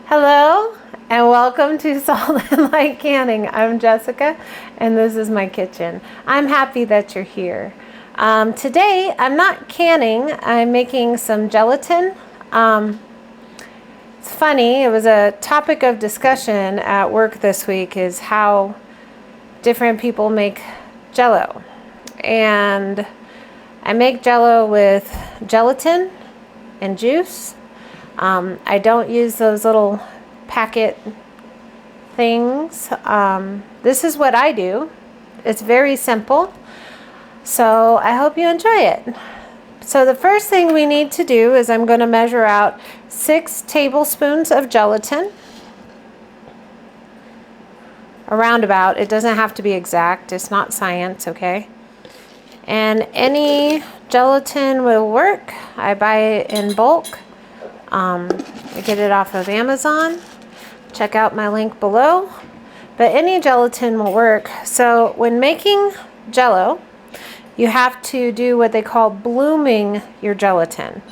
Hello and welcome to Salt and Light Canning. I'm Jessica and this is my kitchen. I'm happy that you're here. Today I'm not canning, I'm making some gelatin. It's funny, it was a topic of discussion at work this week is how different people make Jello. And I make Jello with gelatin and juice. I don't use those little packet things. This is what I do. It's very simple. So I hope you enjoy it. So the first thing we need to do is I'm going to measure out 6 tablespoons of gelatin. A roundabout. It doesn't have to be exact. It's not science, okay? And any gelatin will work. I buy it in bulk. I get it off of Amazon. Check out my link below. But any gelatin will work. So when making Jello, you have to do what they call blooming your gelatin,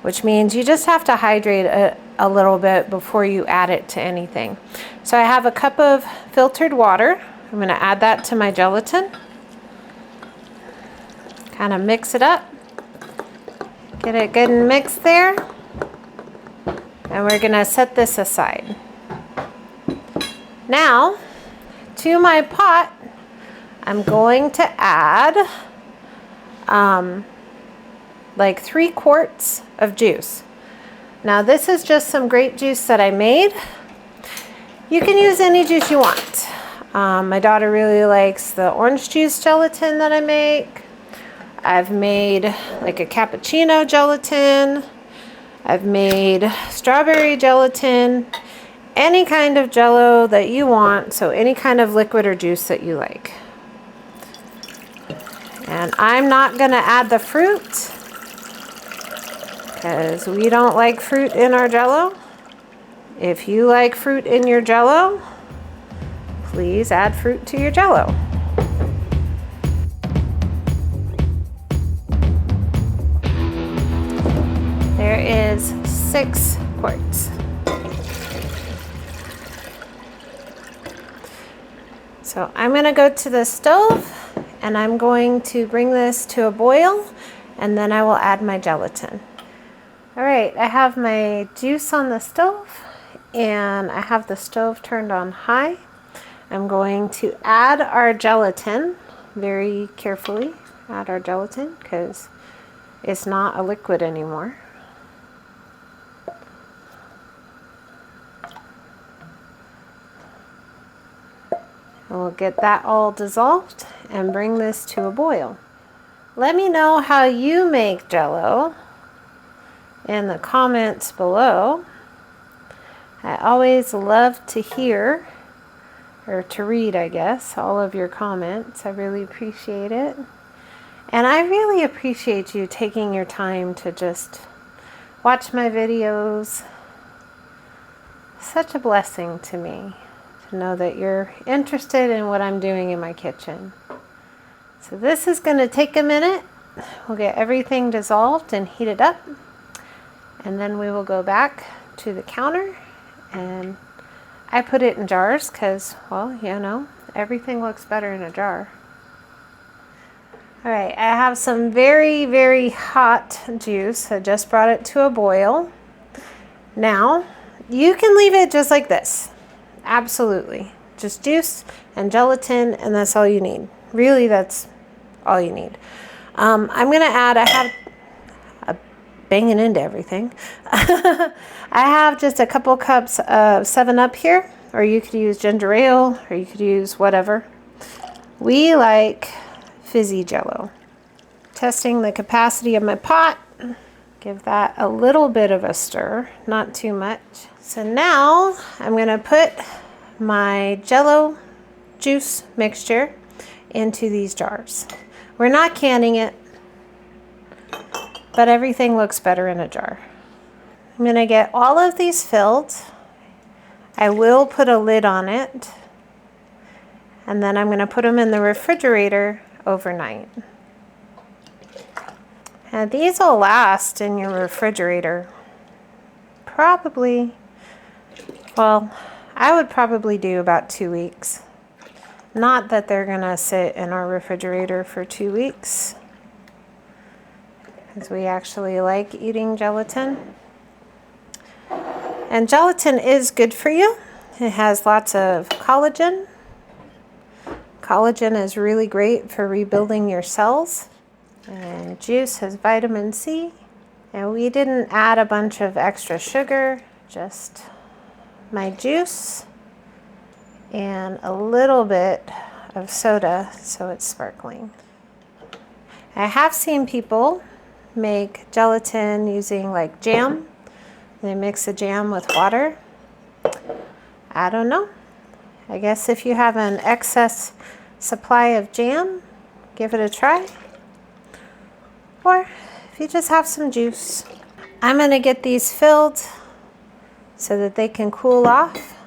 which means you just have to hydrate a little bit before you add it to anything. So I have a cup of filtered water. I'm going to add that to my gelatin. Kind of mix it up. Get it good and mixed there. And we're going to set this aside. Now, to my pot, I'm going to add like 3 quarts of juice. Now, this is just some grape juice that I made. You can use any juice you want. My daughter really likes the orange juice gelatin that I make. I've made like a cappuccino gelatin. I've made strawberry gelatin, any kind of Jello that you want, so any kind of liquid or juice that you like. And I'm not going to add the fruit because we don't like fruit in our Jello. If you like fruit in your Jello, please add fruit to your Jello. There is 6 quarts. So I'm going to go to the stove and I'm going to bring this to a boil and then I will add my gelatin. Alright, I have my juice on the stove and I have the stove turned on high. I'm going to add our gelatin very carefully. Add our gelatin because it's not a liquid anymore. And we'll get that all dissolved and bring this to a boil. Let me know how you make Jello in the comments below. I always love to hear, or to read, I guess, all of your comments. I really appreciate it. And I really appreciate you taking your time to just watch my videos. Such a blessing to me. Know that you're interested in what I'm doing in my kitchen. So this is going to take a minute. We'll get everything dissolved and heated up. And then we will go back to the counter. And I put it in jars because, well, you know, everything looks better in a jar. Alright, I have some very, very hot juice. I just brought it to a boil. Now, you can leave it just like this. Absolutely. Just juice and gelatin and that's all you need. Really, that's all you need. I'm going to add, I have banging into everything. I have just a couple cups of 7-Up here, or you could use ginger ale, or you could use whatever. We like fizzy Jello. Testing the capacity of my pot. Give that a little bit of a stir, not too much. So now I'm going to put my Jello juice mixture into these jars. We're not canning it, but everything looks better in a jar. I'm going to get all of these filled. I will put a lid on it, and then I'm going to put them in the refrigerator overnight. And these will last in your refrigerator probably Well, I would probably do about 2 weeks. Not that they're gonna sit in our refrigerator for 2 weeks, because we actually like eating gelatin. And gelatin is good for you. It has lots of collagen. Collagen is really great for rebuilding your cells. And juice has vitamin C. And we didn't add a bunch of extra sugar, just my juice and a little bit of soda so it's sparkling. I have seen people make gelatin using like jam. They mix the jam with water. I don't know. I guess if you have an excess supply of jam, give it a try. Or if you just have some juice. I'm gonna get these filled so that they can cool off,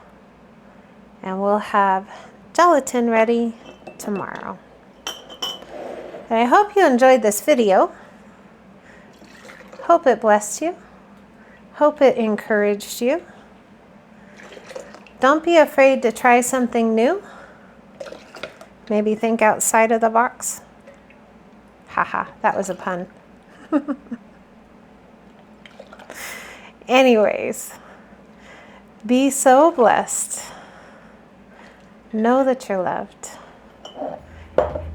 and we'll have gelatin ready tomorrow. And I hope you enjoyed this video. Hope it blessed you. Hope it encouraged you. Don't be afraid to try something new. Maybe think outside of the box. Haha, that was a pun. Anyways, be so blessed. Know that you're loved.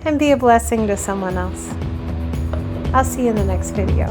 And be a blessing to someone else. I'll see you in the next video.